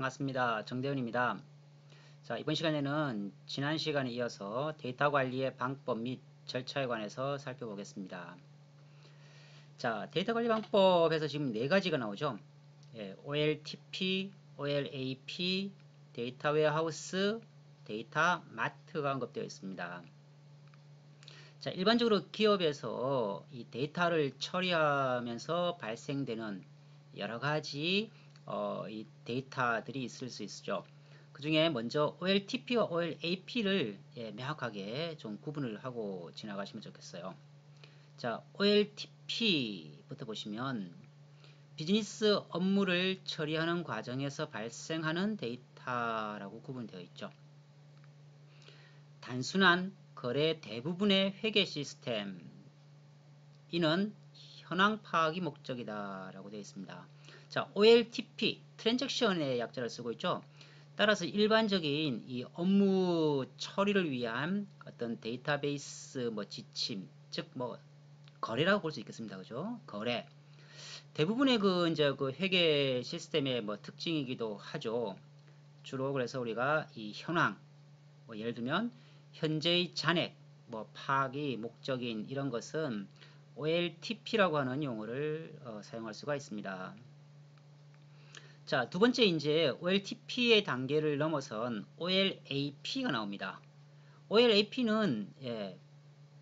반갑습니다. 정대훈입니다. 자, 이번 시간에는 지난 시간에 이어서 데이터 관리의 방법 및 절차에 관해서 살펴보겠습니다. 자, 데이터 관리 방법에서 지금 네 가지가 나오죠. OLTP, OLAP, 데이터 웨어하우스, 데이터 마트가 언급되어 있습니다. 자, 일반적으로 기업에서 이 데이터를 처리하면서 발생되는 여러 가지 이 데이터들이 있을 수 있죠. 그 중에 먼저 OLTP와 OLAP를 명확하게 좀 구분을 하고 지나가시면 좋겠어요. 자, OLTP부터 보시면 비즈니스 업무를 처리하는 과정에서 발생하는 데이터라고 구분되어 있죠. 단순한 거래 대부분의 회계 시스템 이는 현황 파악이 목적이다 라고 되어 있습니다. 자, OLTP 트랜잭션의 약자를 쓰고 있죠. 따라서 일반적인 이 업무 처리를 위한 어떤 데이터베이스 지침, 즉 거래라고 볼 수 있겠습니다. 그죠? 거래. 대부분의 이제 회계 시스템의 특징이기도 하죠. 주로 그래서 우리가 이 현황, 예를 들면 현재의 잔액, 파악이 목적인 이런 것은 OLTP라고 하는 용어를 사용할 수가 있습니다. 자, 두 번째 이제 OLTP의 단계를 넘어선 OLAP가 나옵니다. OLAP는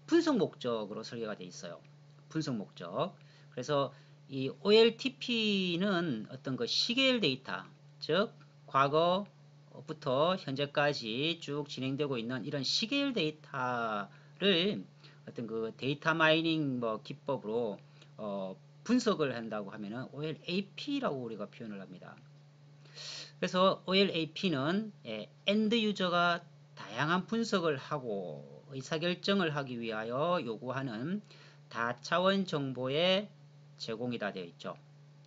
분석 목적으로 설계가 되어 있어요. 분석 목적. 그래서 이 OLTP는 어떤 시계열 데이터, 즉 과거부터 현재까지 쭉 진행되고 있는 이런 시계열 데이터를 어떤 데이터 마이닝 기법으로 분석을 한다고 하면은 OLAP라고 우리가 표현을 합니다. 그래서 OLAP는 엔드 유저가 다양한 분석을 하고 의사결정을 하기 위하여 요구하는 다차원 정보의 제공이다 되어 있죠.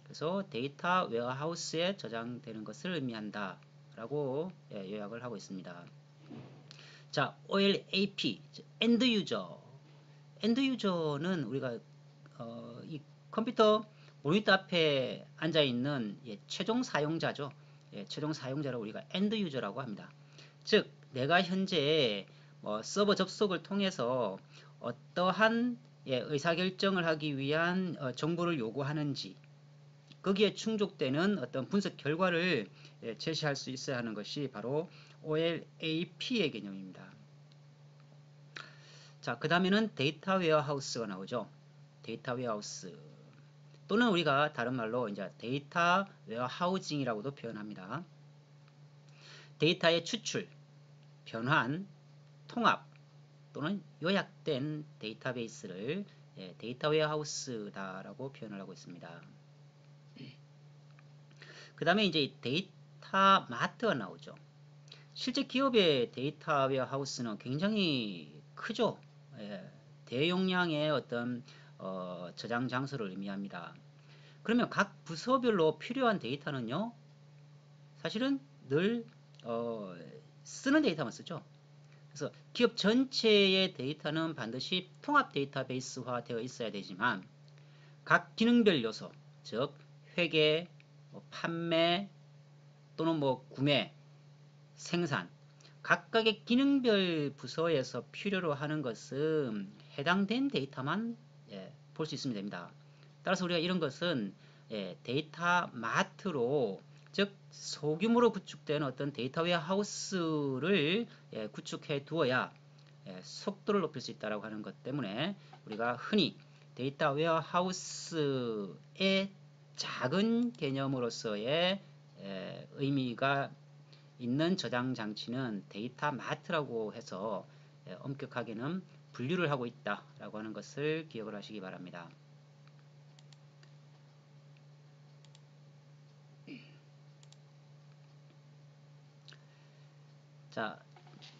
그래서 데이터 웨어하우스에 저장되는 것을 의미한다 라고 요약을 하고 있습니다. 자, OLAP 엔드 유저 엔드 유저는 우리가 이 컴퓨터 모니터 앞에 앉아 있는 최종 사용자죠. 최종 사용자를 우리가 엔드 유저라고 합니다. 즉 내가 현재 서버 접속을 통해서 어떠한 의사결정을 하기 위한 정보를 요구하는지 거기에 충족되는 어떤 분석 결과를 제시할 수 있어야 하는 것이 바로 OLAP의 개념입니다. 자, 그 다음에는 데이터 웨어하우스가 나오죠. 데이터 웨어하우스 또는 우리가 다른 말로 이제 데이터 웨어하우징이라고도 표현합니다. 데이터의 추출, 변환, 통합 또는 요약된 데이터베이스를 데이터 웨어하우스다라고 표현을 하고 있습니다. 그 다음에 이제 데이터 마트가 나오죠. 실제 기업의 데이터 웨어하우스는 굉장히 크죠. 대용량의 어떤 저장 장소를 의미합니다. 그러면 각 부서별로 필요한 데이터는요, 사실은 늘 쓰는 데이터만 쓰죠. 그래서 기업 전체의 데이터는 반드시 통합 데이터베이스화 되어 있어야 되지만 각 기능별 요소, 즉 회계, 판매 또는 구매, 생산 각각의 기능별 부서에서 필요로 하는 것은 해당된 데이터만 볼 수 있으면 됩니다. 따라서 우리가 이런 것은 데이터 마트로 즉 소규모로 구축된 어떤 데이터 웨어하우스를 구축해 두어야 속도를 높일 수 있다고 하는 것 때문에 우리가 흔히 데이터 웨어하우스의 작은 개념으로서의 의미가 있는 저장 장치는 데이터 마트라고 해서 엄격하게는 분류를 하고 있다라고 하는 것을 기억을 하시기 바랍니다. 자,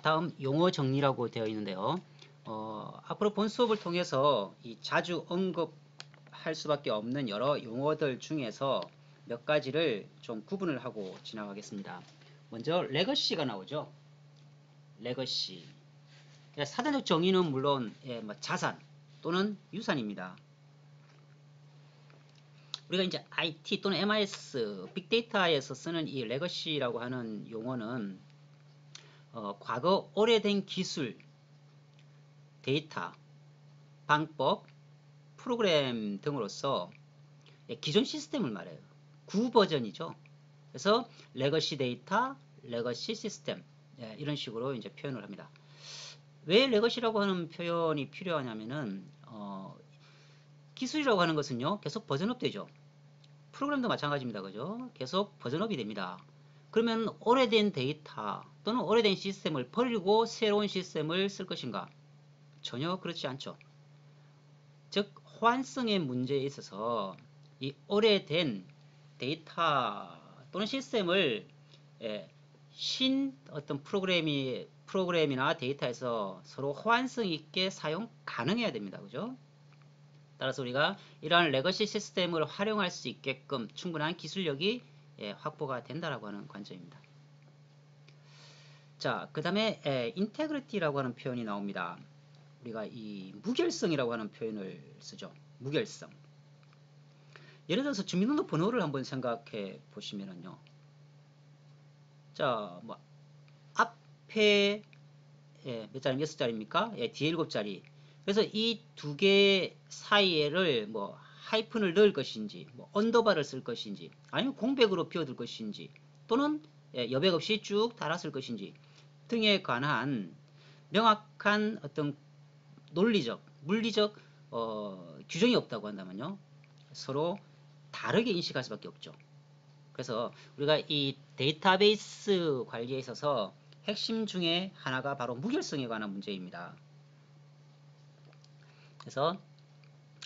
다음 용어 정리라고 되어 있는데요. 앞으로 본 수업을 통해서 자주 언급할 수밖에 없는 여러 용어들 중에서 몇 가지를 좀 구분을 하고 지나가겠습니다. 먼저 레거시가 나오죠. 레거시. 사전적 정의는 물론 자산 또는 유산입니다. 우리가 이제 IT 또는 MIS, 빅데이터에서 쓰는 이 레거시라고 하는 용어는 과거 오래된 기술, 데이터, 방법, 프로그램 등으로서 기존 시스템을 말해요. 구버전이죠. 그래서 레거시 데이터, 레거시 시스템 이런 식으로 이제 표현을 합니다. 왜 레거시라고 하는 표현이 필요하냐면은 기술이라고 하는 것은요 계속 버전업 되죠. 프로그램도 마찬가지입니다. 그죠? 계속 버전업이 됩니다. 그러면 오래된 데이터 또는 오래된 시스템을 버리고 새로운 시스템을 쓸 것인가? 전혀 그렇지 않죠. 즉 호환성의 문제에 있어서 이 오래된 데이터 또는 시스템을 신 어떤 프로그램이나 데이터에서 서로 호환성 있게 사용 가능해야 됩니다. 그죠? 따라서 우리가 이러한 레거시 시스템을 활용할 수 있게끔 충분한 기술력이 확보가 된다라고 하는 관점입니다. 자, 그 다음에 인테그리티라고 하는 표현이 나옵니다. 우리가 이 무결성이라고 하는 표현을 쓰죠. 무결성. 예를 들어서 주민등록번호를 한번 생각해 보시면은요. 자, 뭐 앞에 몇 자리, 6자리입니까? 뒤에 7자리. 그래서 이 두 개 사이에를 뭐 하이픈을 넣을 것인지, 뭐 언더바를 쓸 것인지, 아니면 공백으로 비워둘 것인지, 또는 여백 없이 쭉 달았을 것인지 등에 관한 명확한 어떤 논리적, 물리적 규정이 없다고 한다면요. 서로 다르게 인식할 수밖에 없죠. 그래서 우리가 이 데이터베이스 관리에 있어서 핵심 중에 하나가 바로 무결성에 관한 문제입니다. 그래서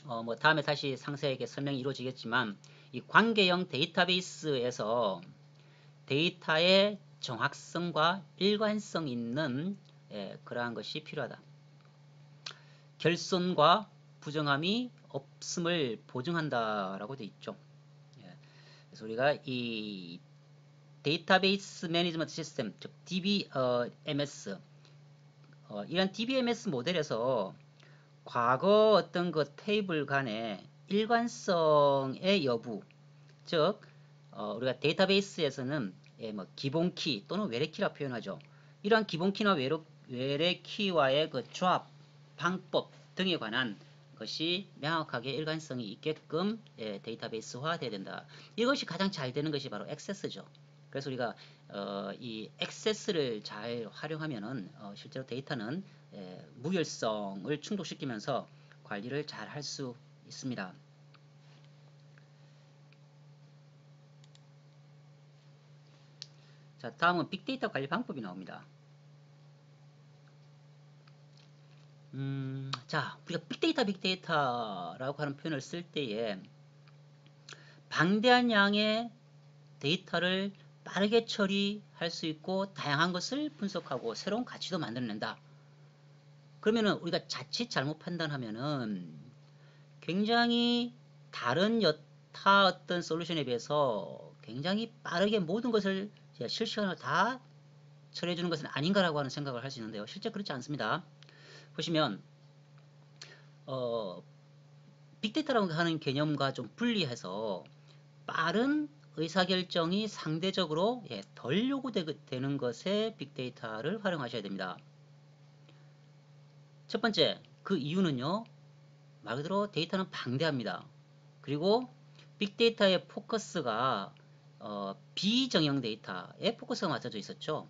뭐 다음에 다시 상세하게 설명이 이루어지겠지만 이 관계형 데이터베이스에서 데이터의 정확성과 일관성 있는 그러한 것이 필요하다. 결손과 부정함이 없음을 보증한다라고 되어 있죠. 그래서 우리가 이 데이터베이스 매니지먼트 시스템, 즉 DBMS, 이런 DBMS 모델에서 과거 어떤 그 테이블 간의 일관성의 여부, 즉 우리가 데이터베이스에서는 뭐 기본키 또는 외래키라 표현하죠. 이러한 기본키나 외래키와의 그 조합, 방법 등에 관한 것이 명확하게 일관성이 있게끔 데이터베이스화 되어야 된다. 이것이 가장 잘 되는 것이 바로 액세스죠. 그래서 우리가 이 액세스를 잘 활용하면은 실제로 데이터는 무결성을 충족시키면서 관리를 잘 할 수 있습니다. 자, 다음은 빅데이터 관리 방법이 나옵니다. 자, 우리가 빅데이터라고 하는 표현을 쓸 때에 방대한 양의 데이터를 빠르게 처리할 수 있고 다양한 것을 분석하고 새로운 가치도 만들어낸다. 그러면은 우리가 자칫 잘못 판단하면은 굉장히 다른 여타 어떤 솔루션에 비해서 굉장히 빠르게 모든 것을 실시간으로 다 처리해주는 것은 아닌가라고 하는 생각을 할 수 있는데요. 실제 그렇지 않습니다. 보시면 빅데이터라고 하는 개념과 좀 분리해서 빠른 의사결정이 상대적으로 덜 요구되는 것에 빅데이터를 활용하셔야 됩니다. 첫 번째, 그 이유는요. 말 그대로 데이터는 방대합니다. 그리고 빅데이터의 포커스가 비정형 데이터에 포커스가 맞춰져 있었죠.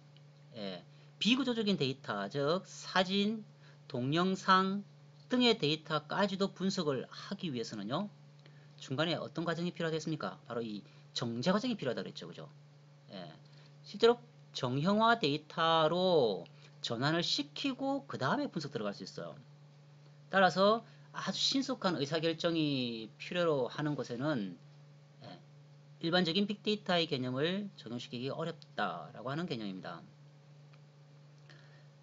비구조적인 데이터, 즉 사진, 동영상 등의 데이터까지도 분석을 하기 위해서는요. 중간에 어떤 과정이 필요하겠습니까? 바로 이 정제 과정이 필요하다 그랬죠. 그죠? 실제로 정형화 데이터로 전환을 시키고 그 다음에 분석 들어갈 수 있어요. 따라서 아주 신속한 의사결정이 필요로 하는 곳에는 일반적인 빅데이터의 개념을 적용시키기 어렵다라고 하는 개념입니다.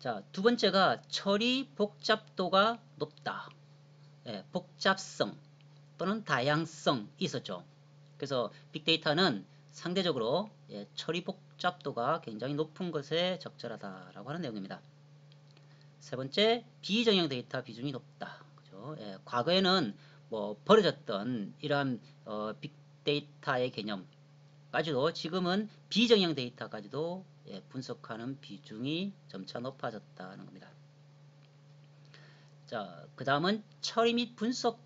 자, 두 번째가 처리 복잡도가 높다. 복잡성 또는 다양성이 있었죠. 그래서 빅데이터는 상대적으로 처리 복잡도가 굉장히 높은 것에 적절하다라고 하는 내용입니다. 세 번째, 비정형 데이터 비중이 높다. 그죠? 과거에는 뭐 버려졌던 이러한 빅데이터의 개념까지도 지금은 비정형 데이터까지도 분석하는 비중이 점차 높아졌다는 겁니다. 자, 그 다음은 처리 및 분석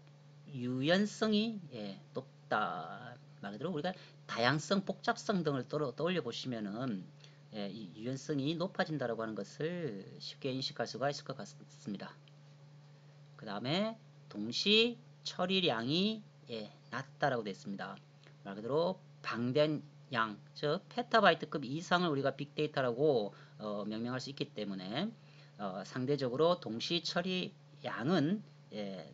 유연성이 높다. 말 그대로 우리가 다양성, 복잡성 등을 떠올려 보시면은 이 유연성이 높아진다라고 하는 것을 쉽게 인식할 수가 있을 것 같습니다. 그 다음에 동시 처리량이 낮다라고 되어 있습니다. 말 그대로 방대한 양, 즉 페타바이트급 이상을 우리가 빅데이터라고 명명할 수 있기 때문에 상대적으로 동시 처리량은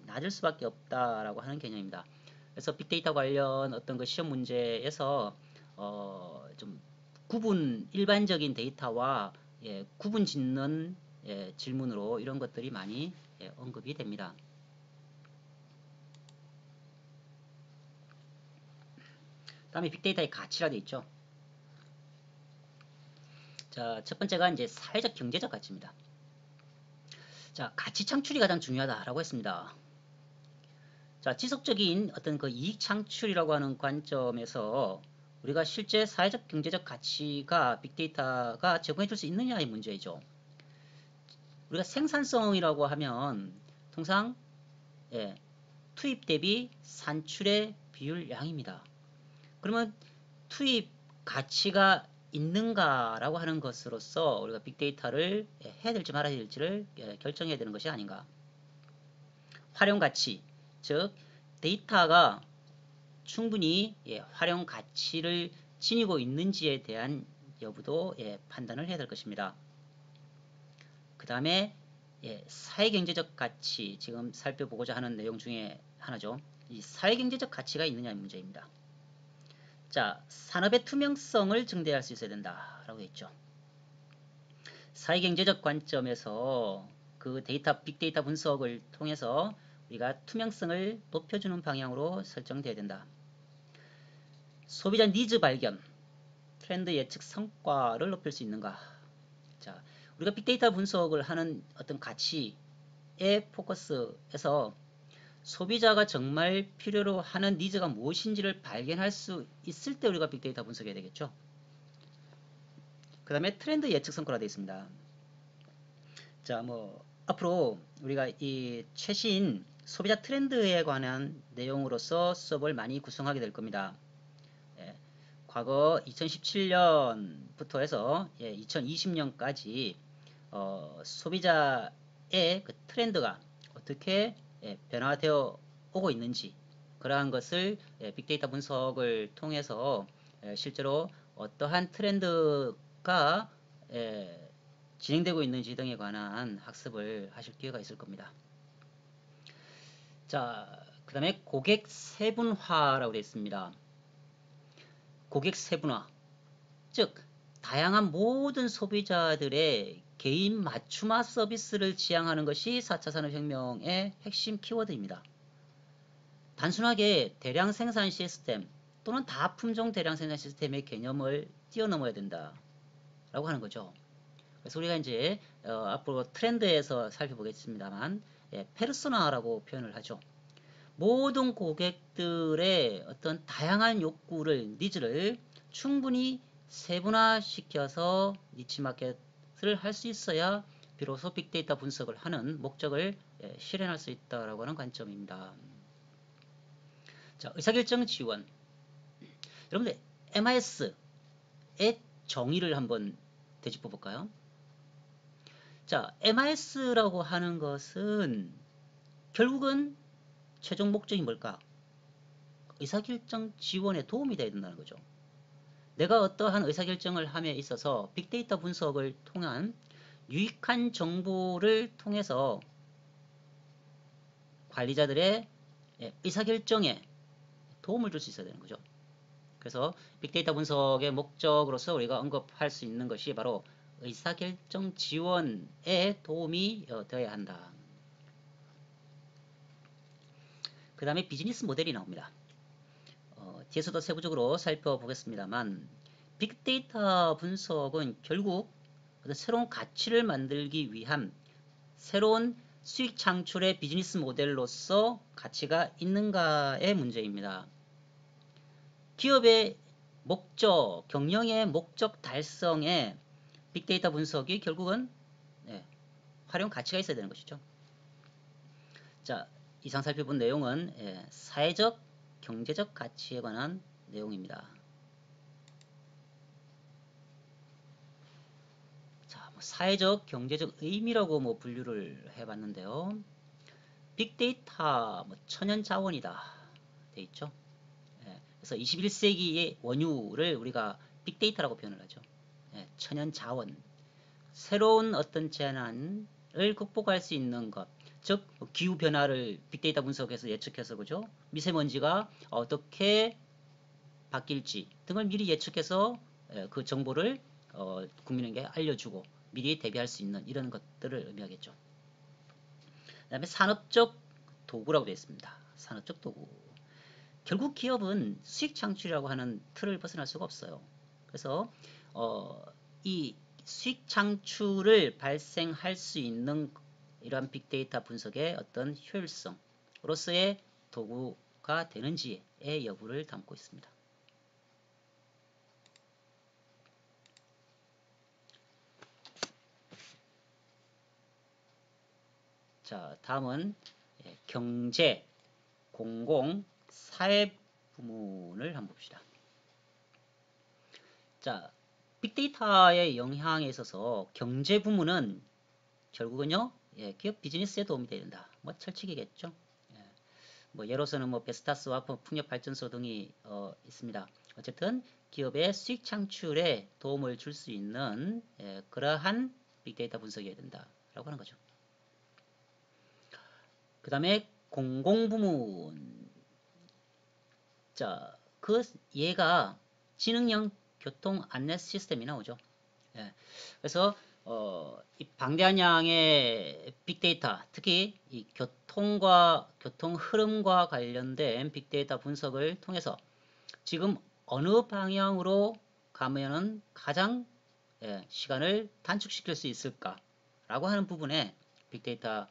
낮을 수밖에 없다라고 하는 개념입니다. 그래서 빅데이터 관련 어떤 그 시험 문제에서 좀 일반적인 데이터와 구분 짓는 질문으로 이런 것들이 많이 언급이 됩니다. 다음에 빅데이터의 가치라 되어 있죠. 자, 첫 번째가 이제 사회적 경제적 가치입니다. 자, 가치 창출이 가장 중요하다라고 했습니다. 자, 지속적인 어떤 그 이익 창출이라고 하는 관점에서 우리가 실제 사회적 경제적 가치가 빅데이터가 제공해 줄 수 있느냐의 문제이죠. 우리가 생산성이라고 하면 통상 투입 대비 산출의 비율량입니다. 그러면 투입 가치가 있는가라고 하는 것으로서 우리가 빅데이터를 해야 될지 말아야 될지를 결정해야 되는 것이 아닌가. 활용 가치, 즉 데이터가 충분히 활용 가치를 지니고 있는지에 대한 여부도 판단을 해야 될 것입니다. 그 다음에 사회경제적 가치, 지금 살펴보고자 하는 내용 중에 하나죠. 이 사회경제적 가치가 있느냐의 문제입니다. 자, 산업의 투명성을 증대할 수 있어야 된다라고 했죠. 사회경제적 관점에서 그 빅데이터 분석을 통해서 우리가 투명성을 높여주는 방향으로 설정되어야 된다. 소비자 니즈 발견, 트렌드 예측 성과를 높일 수 있는가. 자, 우리가 빅데이터 분석을 하는 어떤 가치에 포커스해서 소비자가 정말 필요로 하는 니즈가 무엇인지를 발견할 수 있을 때 우리가 빅데이터 분석해야 되겠죠. 그 다음에 트렌드 예측 성과가 되어 있습니다. 자, 뭐 앞으로 우리가 이 최신 소비자 트렌드에 관한 내용으로서 수업을 많이 구성하게 될 겁니다. 과거 2017년부터 해서 2020년까지 소비자의 그 트렌드가 어떻게 변화되어 오고 있는지 그러한 것을 빅데이터 분석을 통해서 실제로 어떠한 트렌드가 진행되고 있는지 등에 관한 학습을 하실 기회가 있을 겁니다. 자, 그 다음에 고객 세분화라고 되어 있습니다. 고객 세분화, 즉 다양한 모든 소비자들의 개인 맞춤화 서비스를 지향하는 것이 4차 산업혁명의 핵심 키워드입니다. 단순하게 대량 생산 시스템 또는 다품종 대량 생산 시스템의 개념을 뛰어넘어야 된다라고 하는 거죠. 그래서 우리가 이제 앞으로 트렌드에서 살펴보겠습니다만 페르소나라고 표현을 하죠. 모든 고객들의 어떤 다양한 욕구를, 니즈를 충분히 세분화시켜서 니치마켓을 할 수 있어야 비로소 빅데이터 분석을 하는 목적을 실현할 수 있다고 하는 관점입니다. 자, 의사결정 지원. 여러분들 MIS의 정의를 한번 되짚어 볼까요? 자, MIS라고 하는 것은 결국은 최종 목적이 뭘까? 의사결정 지원에 도움이 되어야 된다는 거죠. 내가 어떠한 의사결정을 함에 있어서 빅데이터 분석을 통한 유익한 정보를 통해서 관리자들의 의사결정에 도움을 줄 수 있어야 되는 거죠. 그래서 빅데이터 분석의 목적으로서 우리가 언급할 수 있는 것이 바로 의사결정 지원에 도움이 되어야 한다. 그 다음에 비즈니스 모델이 나옵니다. 뒤에서도 세부적으로 살펴보겠습니다만 빅데이터 분석은 결국 새로운 가치를 만들기 위한 새로운 수익 창출의 비즈니스 모델로서 가치가 있는가의 문제입니다. 기업의 목적, 경영의 목적 달성에 빅데이터 분석이 결국은 활용 가치가 있어야 되는 것이죠. 자, 이상 살펴본 내용은 사회적, 경제적 가치에 관한 내용입니다. 자, 사회적, 경제적 의미라고 분류를 해봤는데요. 빅데이터 천연 자원이다 돼 있죠. 그래서 21세기의 원유를 우리가 빅데이터라고 표현을 하죠. 천연 자원. 새로운 어떤 재난을 극복할 수 있는 것. 즉 기후 변화를 빅데이터 분석해서 예측해서 그죠? 미세먼지가 어떻게 바뀔지 등을 미리 예측해서 그 정보를 국민에게 알려주고 미리 대비할 수 있는 이런 것들을 의미하겠죠. 그 다음에 산업적 도구라고 되어 있습니다. 산업적 도구. 결국 기업은 수익 창출이라고 하는 틀을 벗어날 수가 없어요. 그래서 이 수익 창출을 발생할 수 있는 이러한 빅데이터 분석의 어떤 효율성으로서의 도구가 되는지의 여부를 담고 있습니다. 자, 다음은 경제, 공공, 사회 부문을 한번 봅시다. 자, 빅데이터의 영향에 있어서 경제 부문은 결국은요, 기업 비즈니스에 도움이 된다. 철칙이겠죠. 예로서는 베스타스와 풍력발전소 등이 있습니다. 어쨌든 기업의 수익 창출에 도움을 줄 수 있는 그러한 빅데이터 분석이어야 된다라고 하는 거죠. 그 다음에 공공부문. 자, 얘가 지능형 교통 안내 시스템이 나오죠. 그래서 이 방대한 양의 빅데이터, 특히 이 교통 흐름과 관련된 빅데이터 분석을 통해서 지금 어느 방향으로 가면은 가장 시간을 단축시킬 수 있을까라고 하는 부분에 빅데이터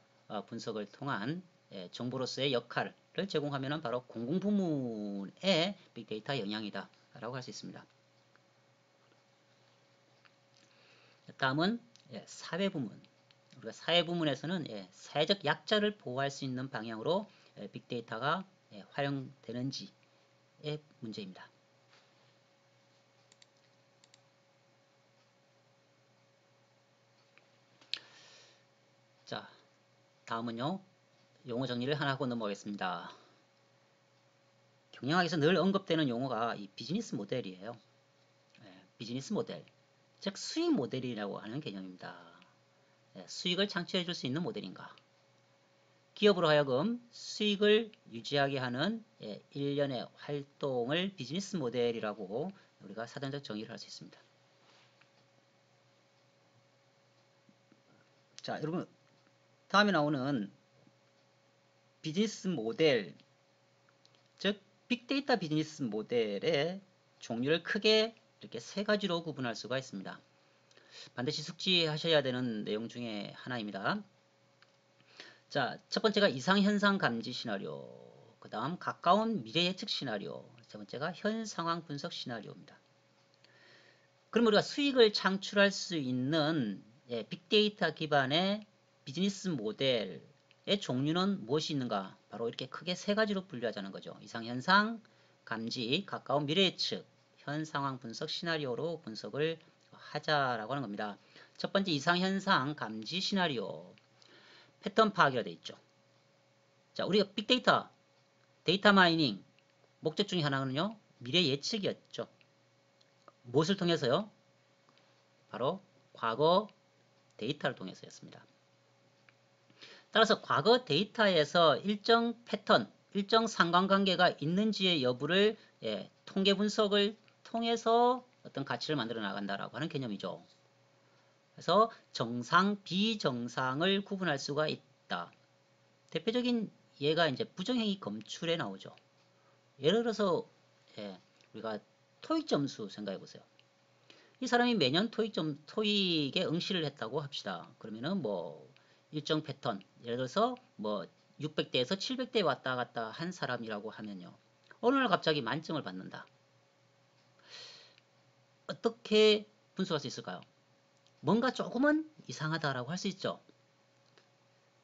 분석을 통한 정보로서의 역할을 제공하면 바로 공공부문의 빅데이터 영향이다 라고 할 수 있습니다. 다음은 사회부문. 우리가 사회부문에서는 사회적 약자를 보호할 수 있는 방향으로 빅데이터가 활용되는지의 문제입니다. 자, 다음은요. 용어 정리를 하나 하고 넘어가겠습니다. 경영학에서 늘 언급되는 용어가 이 비즈니스 모델이에요. 비즈니스 모델, 즉 수익 모델이라고 하는 개념입니다. 수익을 창출해 줄 수 있는 모델인가? 기업으로 하여금 수익을 유지하게 하는 일련의 활동을 비즈니스 모델이라고 우리가 사전적 정의를 할 수 있습니다. 자, 여러분 다음에 나오는 비즈니스 모델, 즉 빅데이터 비즈니스 모델의 종류를 크게 이렇게 세 가지로 구분할 수가 있습니다. 반드시 숙지하셔야 되는 내용 중에 하나입니다. 자, 첫 번째가 이상현상 감지 시나리오, 그 다음 가까운 미래 예측 시나리오, 세 번째가 현 상황 분석 시나리오입니다. 그럼 우리가 수익을 창출할 수 있는 빅데이터 기반의 비즈니스 모델의 종류는 무엇이 있는가? 바로 이렇게 크게 세 가지로 분류하자는 거죠. 이상현상 감지, 가까운 미래 예측, 현 상황 분석 시나리오로 분석을 하자라고 하는 겁니다. 첫 번째 이상현상 감지 시나리오. 패턴 파악이라 되어 있죠. 자, 우리가 빅데이터, 데이터 마이닝 목적 중에 하나는요. 미래 예측이었죠. 무엇을 통해서요? 바로 과거 데이터를 통해서였습니다. 따라서 과거 데이터에서 일정 패턴, 일정 상관관계가 있는지의 여부를 통계 분석을 통해서 어떤 가치를 만들어 나간다라고 하는 개념이죠. 그래서 정상, 비정상을 구분할 수가 있다. 대표적인 예가 이제 부정행위 검출에 나오죠. 예를 들어서 우리가 토익 점수 생각해 보세요. 이 사람이 매년 토익에 응시를 했다고 합시다. 그러면은 일정 패턴, 예를 들어서 600대에서 700대 왔다 갔다 한 사람이라고 하면요. 어느 날 갑자기 만점을 받는다. 어떻게 분석할 수 있을까요? 뭔가 조금은 이상하다라고 할 수 있죠.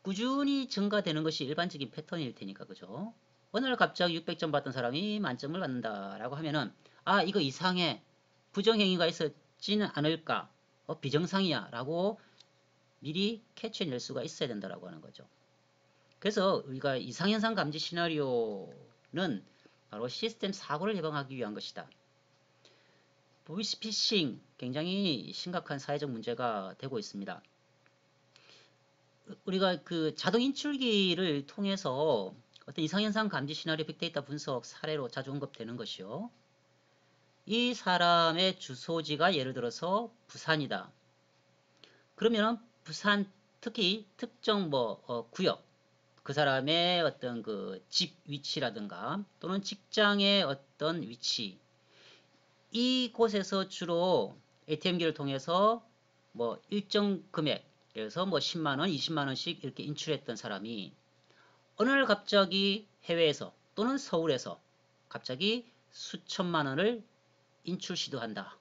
꾸준히 증가되는 것이 일반적인 패턴일 테니까, 그죠? 어느 날 갑자기 600점 받던 사람이 만점을 받는다라고 하면은, 아, 이거 이상해. 부정행위가 있었지는 않을까? 비정상이야. 라고 미리 캐치해낼 수가 있어야 된다라고 하는 거죠. 그래서 우리가 이상현상 감지 시나리오는 바로 시스템 사고를 예방하기 위한 것이다. 보이스피싱 굉장히 심각한 사회적 문제가 되고 있습니다. 우리가 그 자동 인출기를 통해서 어떤 이상현상 감지 시나리오 빅데이터 분석 사례로 자주 언급되는 것이요. 이 사람의 주소지가 예를 들어서 부산이다. 그러면 부산 특히 특정 구역 그 사람의 어떤 그 집 위치라든가 또는 직장의 어떤 위치 이곳에서 주로 ATM기를 통해서 뭐 일정 금액 그래서 뭐 10만원, 20만원씩 이렇게 인출했던 사람이 어느 날 갑자기 해외에서 또는 서울에서 갑자기 수천만원을 인출 시도한다.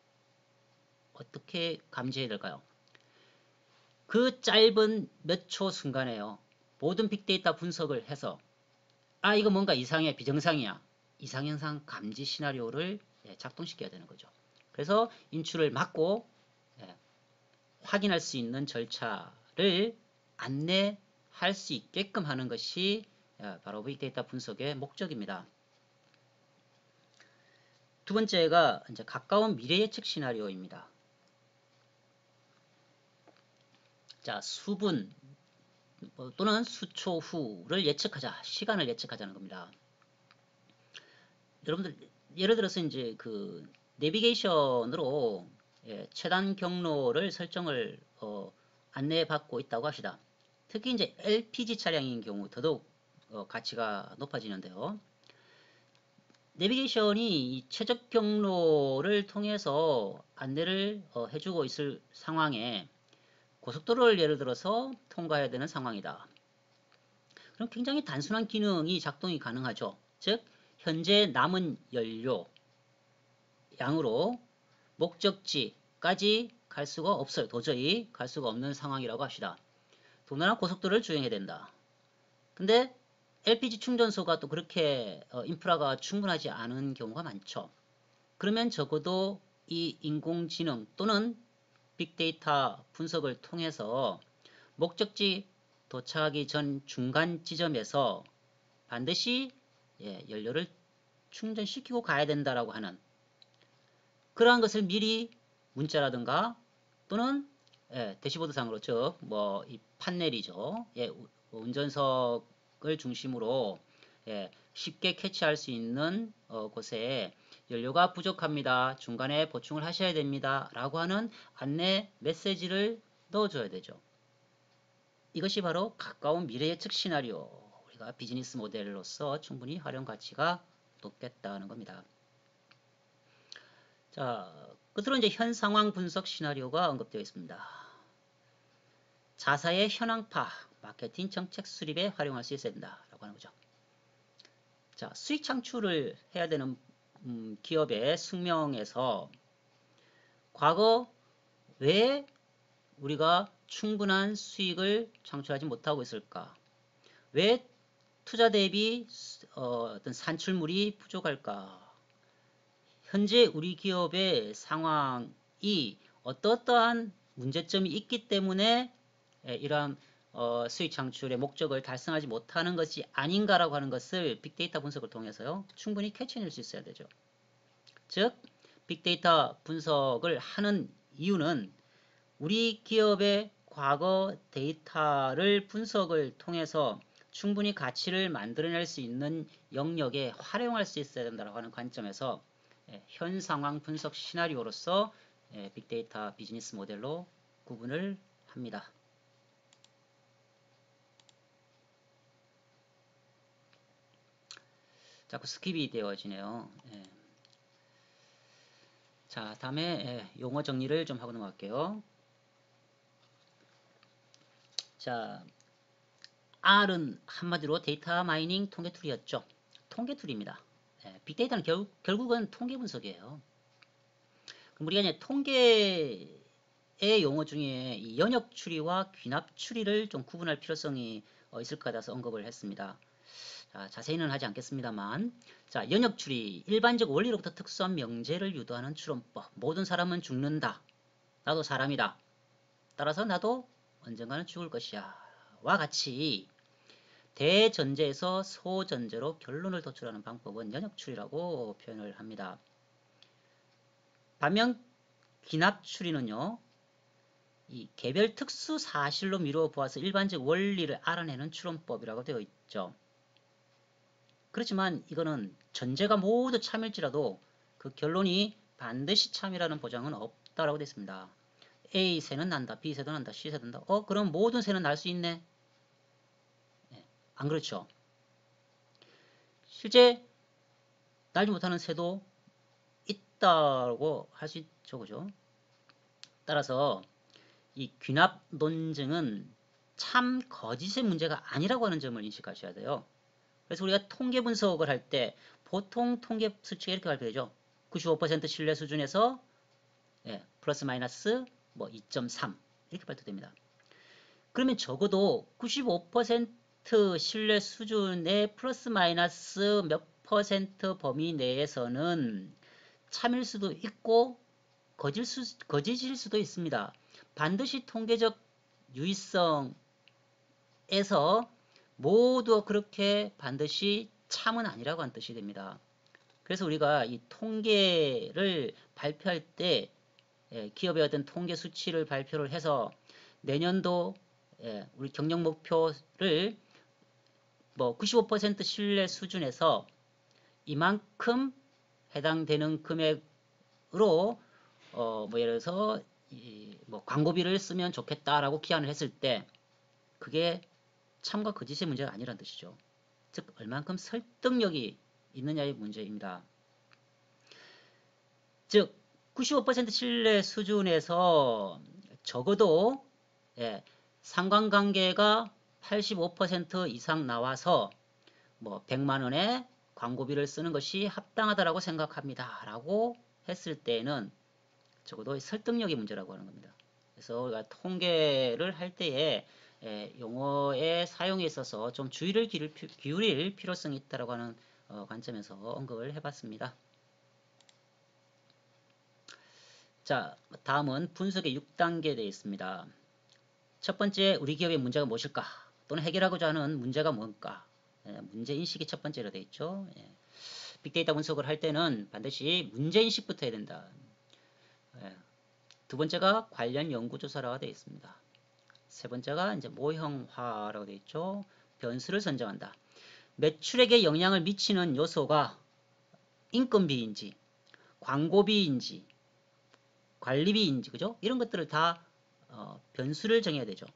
어떻게 감지해야 될까요? 그 짧은 몇 초 순간에요. 모든 빅데이터 분석을 해서 아 이거 뭔가 이상해 비정상이야. 이상현상 감지 시나리오를 작동시켜야 되는 거죠. 그래서 인출을 막고 확인할 수 있는 절차를 안내할 수 있게끔 하는 것이 바로 빅데이터 분석의 목적입니다. 두 번째가 이제 가까운 미래 예측 시나리오입니다. 자, 수분 또는 수초 후를 예측하자, 시간을 예측하자는 겁니다. 여러분들 예를 들어서 이제 그 내비게이션으로 최단 경로를 설정을 안내받고 있다고 합시다. 특히 이제 LPG 차량인 경우 더더욱 가치가 높아지는데요. 내비게이션이 이 최적 경로를 통해서 안내를 해주고 있을 상황에 고속도로를 예를 들어서 통과해야 되는 상황이다. 그럼 굉장히 단순한 기능이 작동이 가능하죠. 즉 현재 남은 연료 양으로 목적지까지 갈 수가 없어요. 도저히 갈 수가 없는 상황이라고 합시다. 동남아 고속도로를 주행해야 된다. 근데 LPG 충전소가 또 그렇게 인프라가 충분하지 않은 경우가 많죠. 그러면 적어도 이 인공지능 또는 빅데이터 분석을 통해서 목적지 도착하기 전 중간 지점에서 반드시 연료를 충전시키고 가야 된다라고 하는 그러한 것을 미리 문자라든가 또는 대시보드 상으로 즉 뭐 이 판넬이죠. 운전석을 중심으로 쉽게 캐치할 수 있는 곳에 연료가 부족합니다. 중간에 보충을 하셔야 됩니다. 라고 하는 안내 메시지를 넣어줘야 되죠. 이것이 바로 가까운 미래 예측 시나리오 우리가 비즈니스 모델로서 충분히 활용 가치가 높겠다는 겁니다. 자, 끝으로 이제 현 상황 분석 시나리오가 언급되어 있습니다. 자사의 현황파, 마케팅 정책 수립에 활용할 수 있어야 된다라고 하는 거죠. 자, 수익 창출을 해야 되는 기업의 숙명에서 과거 왜 우리가 충분한 수익을 창출하지 못하고 있을까? 왜 투자 대비 어떤 산출물이 부족할까? 현재 우리 기업의 상황이 어떠한 문제점이 있기 때문에 이러한 수익 창출의 목적을 달성하지 못하는 것이 아닌가라고 하는 것을 빅데이터 분석을 통해서요 충분히 캐치해낼 수 있어야 되죠. 즉 빅데이터 분석을 하는 이유는 우리 기업의 과거 데이터를 분석을 통해서 충분히 가치를 만들어낼 수 있는 영역에 활용할 수 있어야 된다고 하는 관점에서 현 상황 분석 시나리오로서 빅데이터 비즈니스 모델로 구분을 합니다. 자꾸 스킵이 되어지네요. 자, 다음에 용어 정리를 좀 하고 넘어갈게요. 자, R은 한마디로 데이터 마이닝 통계 툴이었죠. 통계 툴입니다. 빅데이터는 결국은 통계 분석이에요. 그럼 우리가 이제 통계의 용어 중에 이 연역 추리와 귀납 추리를 좀 구분할 필요성이 있을 것 같아서 언급을 했습니다. 자, 자세히는 하지 않겠습니다만, 자, 연역 추리, 일반적 원리로부터 특수한 명제를 유도하는 추론법. 모든 사람은 죽는다. 나도 사람이다. 따라서 나도 언젠가는 죽을 것이야. 와 같이 대전제에서 소전제로 결론을 도출하는 방법은 연역추리라고 표현을 합니다. 반면 귀납추리는요, 이 개별 특수 사실로 미루어 보아서 일반적 원리를 알아내는 추론법이라고 되어 있죠. 그렇지만 이거는 전제가 모두 참일지라도 그 결론이 반드시 참이라는 보장은 없다라고 되어 있습니다. A 새는 난다, B 새도 난다, C 새도 난다. 그럼 모든 새는 날 수 있네? 안 그렇죠. 실제 날지 못하는 새도 있다고 할 수 있죠. 그죠? 따라서 이 귀납 논증은 참 거짓의 문제가 아니라고 하는 점을 인식하셔야 돼요. 그래서 우리가 통계 분석을 할 때 보통 통계 수치가 이렇게 발표되죠. 95% 신뢰 수준에서 플러스 마이너스 뭐 2.3 이렇게 발표됩니다. 그러면 적어도 95% 신뢰 수준의 플러스 마이너스 몇 퍼센트 범위 내에서는 참일 수도 있고 거짓일 수도 있습니다. 반드시 통계적 유의성에서 모두 그렇게 반드시 참은 아니라고 하는 뜻이 됩니다. 그래서 우리가 이 통계를 발표할 때 기업의 어떤 통계 수치를 발표를 해서 내년도 우리 경영 목표를 뭐 95% 신뢰 수준에서 이만큼 해당되는 금액으로 뭐 예를 들어서 뭐 광고비를 쓰면 좋겠다라고 기한을 했을 때 그게 참과 거짓의 문제가 아니라는 뜻이죠. 즉 얼만큼 설득력이 있느냐의 문제입니다. 즉 95% 신뢰 수준에서 적어도 상관관계가 85% 이상 나와서 뭐 100만 원의 광고비를 쓰는 것이 합당하다라고 생각합니다. 라고 했을 때에는 적어도 설득력의 문제라고 하는 겁니다. 그래서 우리가 통계를 할 때에 용어의 사용에 있어서 좀 주의를 기울일 필요성이 있다고 하는 관점에서 언급을 해봤습니다. 자, 다음은 분석의 6단계에 되어 있습니다. 첫 번째, 우리 기업의 문제가 무엇일까? 또는 해결하고자 하는 문제가 뭔가? 문제인식이 첫 번째로 되어 있죠. 빅데이터 분석을 할 때는 반드시 문제인식부터 해야 된다. 두 번째가 관련 연구조사라고 되어 있습니다. 세 번째가 이제 모형화라고 되어 있죠. 변수를 선정한다. 매출액에 영향을 미치는 요소가 인건비인지, 광고비인지, 관리비인지, 그죠? 이런 것들을 다 변수를 정해야 되죠.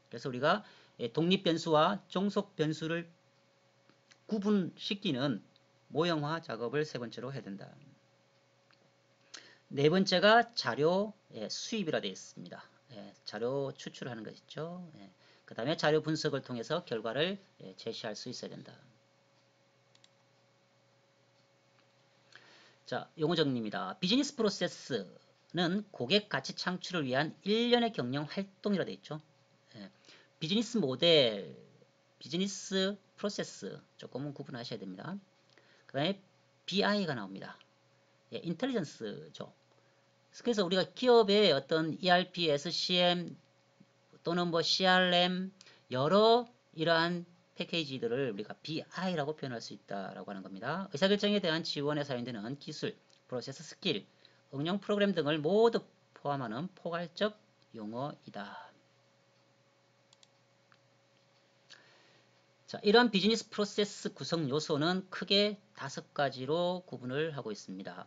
그래서 우리가 독립변수와 종속변수를 구분시키는 모형화 작업을 세 번째로 해야 된다. 네 번째가 자료 수입이라 되어 있습니다. 자료 추출하는 것 있죠. 그 다음에 자료 분석을 통해서 결과를 제시할 수 있어야 된다. 자, 용어 정리입니다. 비즈니스 프로세스는 고객 가치 창출을 위한 일련의 경영 활동이라 되어 있죠. 비즈니스 모델, 비즈니스 프로세스 조금은 구분하셔야 됩니다. 그 다음에 BI가 나옵니다. 인텔리전스죠. 그래서 우리가 기업의 어떤 ERP, SCM 또는 뭐 CRM 여러 이러한 패키지들을 우리가 BI라고 표현할 수 있다라고 하는 겁니다. 의사결정에 대한 지원에 사용되는 기술, 프로세스 스킬, 응용 프로그램 등을 모두 포함하는 포괄적 용어이다. 자, 이러한 비즈니스 프로세스 구성 요소는 크게 5가지로 구분을 하고 있습니다.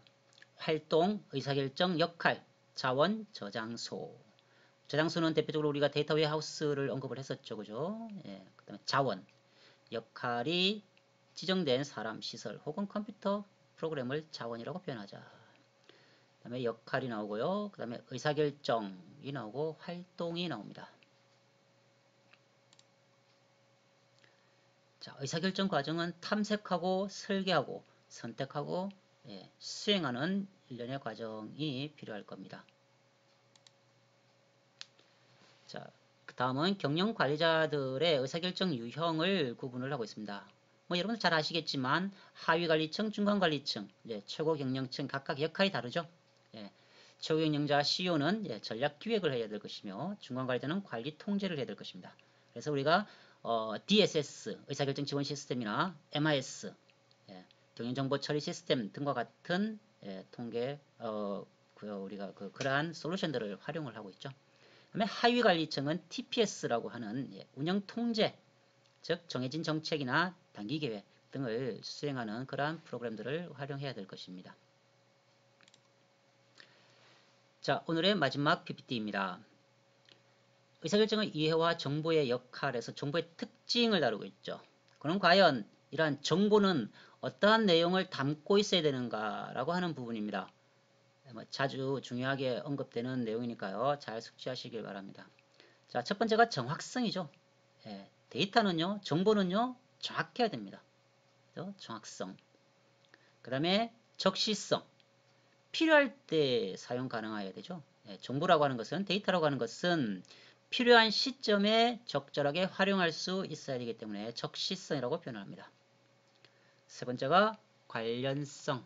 활동, 의사결정, 역할, 자원, 저장소. 저장소는 대표적으로 우리가 데이터 웨어하우스를 언급을 했었죠. 그죠? 그 다음에 자원, 역할이 지정된 사람, 시설 혹은 컴퓨터 프로그램을 자원이라고 표현하자. 그 다음에 역할이 나오고요. 그 다음에 의사결정이 나오고 활동이 나옵니다. 자, 의사결정 과정은 탐색하고 설계하고 선택하고 수행하는 일련의 과정이 필요할 겁니다. 자, 그 다음은 경영 관리자들의 의사결정 유형을 구분을 하고 있습니다. 뭐 여러분들 잘 아시겠지만 하위 관리층, 중간 관리층, 최고 경영층 각각 역할이 다르죠. 예, 최고 경영자 CEO는 전략 기획을 해야 될 것이며 중간 관리자는 관리 통제를 해야 될 것입니다. 그래서 우리가 DSS 의사결정 지원 시스템이나 MIS 경영정보 처리 시스템 등과 같은 통계 우리가 그러한 솔루션들을 활용을 하고 있죠. 그다음에 하위 관리층은 TPS라고 하는 운영 통제, 즉 정해진 정책이나 단기 계획 등을 수행하는 그러한 프로그램들을 활용해야 될 것입니다. 자, 오늘의 마지막 PPT입니다. 의사결정의 이해와 정보의 역할에서 정보의 특징을 다루고 있죠. 그럼 과연 이러한 정보는 어떠한 내용을 담고 있어야 되는가라고 하는 부분입니다. 자주 중요하게 언급되는 내용이니까요. 잘 숙지하시길 바랍니다. 자, 첫 번째가 정확성이죠. 데이터는요, 정보는요, 정확해야 됩니다. 정확성. 그 다음에 적시성. 필요할 때 사용 가능해야 되죠. 정보라고 하는 것은, 데이터라고 하는 것은 필요한 시점에 적절하게 활용할 수 있어야 되기 때문에 적시성이라고 표현합니다. 세 번째가 관련성.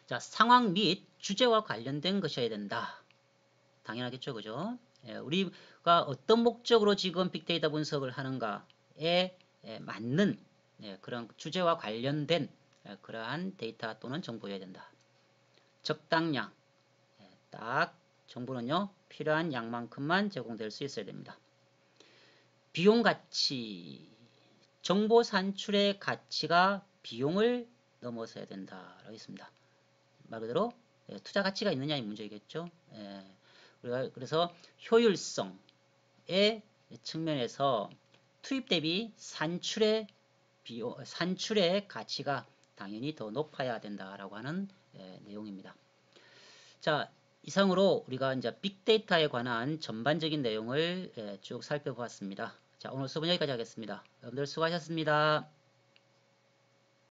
자, 상황 및 주제와 관련된 것이어야 된다. 당연하겠죠, 그죠? 우리가 어떤 목적으로 지금 빅데이터 분석을 하는가에 맞는 그런 주제와 관련된 그러한 데이터 또는 정보여야 된다. 적당량, 딱 정보는요 필요한 양만큼만 제공될 수 있어야 됩니다. 비용 가치, 정보 산출의 가치가 비용을 넘어서야 된다라고 했습니다. 말 그대로 투자 가치가 있느냐의 문제겠죠. 우리가 그래서 효율성의 측면에서 투입 대비 산출의 가치가 당연히 더 높아야 된다라고 하는 내용입니다. 자, 이상으로 우리가 이제 빅데이터에 관한 전반적인 내용을 쭉 살펴보았습니다. 자, 오늘 수업 여기까지 하겠습니다. 여러분들 수고하셨습니다.